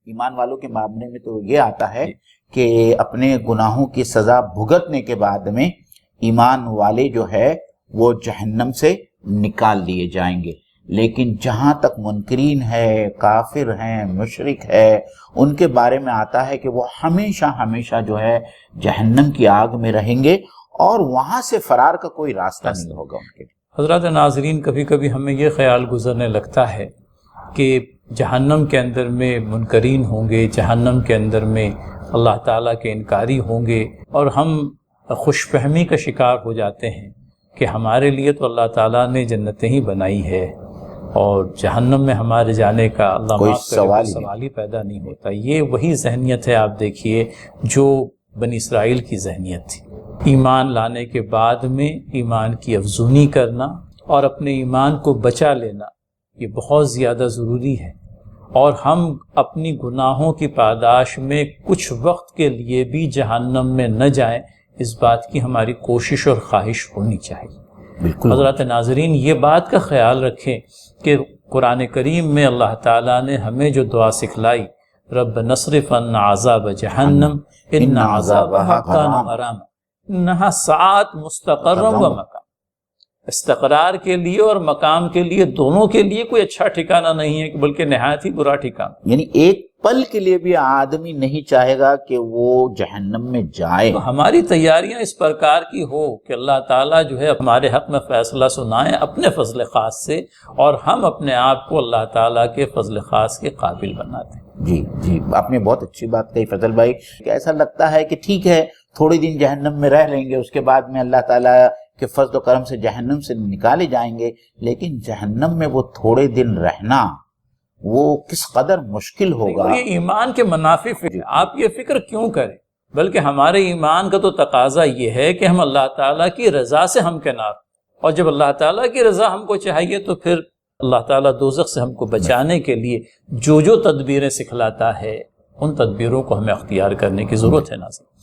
ایمان والوں کے معاملے میں تو یہ آتا ہے کہ اپنے گناہوں کی سزا بھگتنے کے بعد میں ایمان والے جو ہے وہ جہنم سے نکال دیے جائیں گے، لیکن جہاں تک منکرین ہے، کافر ہیں، مشرک ہے، ان کے بارے میں آتا ہے کہ وہ ہمیشہ ہمیشہ جو ہے جہنم کی آگ میں رہیں گے اور وہاں سے فرار کا کوئی راستہ نہیں ہوگا ان کے لیے۔ حضرات ناظرین، کبھی کبھی ہمیں یہ خیال گزرنے لگتا ہے کہ جہنم کے اندر میں منکرین ہوں گے، جہنم کے اندر میں اللہ تعالیٰ کے انکاری ہوں گے، اور ہم خوش فہمی کا شکار ہو جاتے ہیں کہ ہمارے لیے تو اللہ تعالیٰ نے جنتیں ہی بنائی ہے اور جہنم میں ہمارے جانے کا اللہ کوئی معاف کرے کوئی سوال ہی پیدا نہیں ہوتا۔ یہ وہی ذہنیت ہے، آپ دیکھیے، جو بنی اسرائیل کی ذہنیت تھی۔ ایمان لانے کے بعد میں ایمان کی افزونی کرنا اور اپنے ایمان کو بچا لینا یہ بہت زیادہ ضروری ہے، اور ہم اپنی گناہوں کی پاداش میں کچھ وقت کے لیے بھی جہنم میں نہ جائیں، اس بات کی ہماری کوشش اور خواہش ہونی چاہیے۔ بالکل حضرات ناظرین، یہ بات کا خیال رکھیں کہ قرآن کریم میں اللہ تعالیٰ نے ہمیں جو دعا سکھلائی، رب نصرف عنا عذاب جہنم ان عذابها کان غراما انہا ساعت مستقرا و مقام، استقرار کے لیے اور مقام کے لیے، دونوں کے لیے کوئی اچھا ٹھکانہ نہیں ہے، بلکہ نہایت ہی برا ٹھکانہ۔ یعنی ایک پل کے لیے بھی آدمی نہیں چاہے گا کہ وہ جہنم میں جائے۔ تو ہماری تیاریاں اس پرکار کی ہو کہ اللہ تعالیٰ جو ہے ہمارے حق میں فیصلہ سنائیں اپنے فضل خاص سے، اور ہم اپنے آپ کو اللہ تعالیٰ کے فضل خاص کے قابل بنا دیں۔ جی، آپ نے بہت اچھی بات کہی فضل بھائی، کہ ایسا لگتا ہے کہ ٹھیک ہے تھوڑے دن جہنم میں رہ لیں گے، اس کے بعد میں اللہ تعالیٰ کے فضل و کرم سے جہنم سے نکالے جائیں گے، لیکن جہنم میں وہ تھوڑے دن رہنا وہ کس قدر مشکل ہوگا۔ یہ ایمان کے منافی فکر، آپ یہ فکر کیوں کریں، بلکہ ہمارے ایمان کا تو تقاضا یہ ہے کہ ہم اللہ تعالیٰ کی رضا سے ہمکنار، اور جب اللہ تعالیٰ کی رضا ہم کو چاہیے تو پھر اللہ تعالیٰ دوزخ سے ہم کو بچانے کے لیے جو تدبیریں سکھلاتا ہے ان تدبیروں کو ہمیں اختیار کرنے کی ضرورت ہے۔ ناظرین،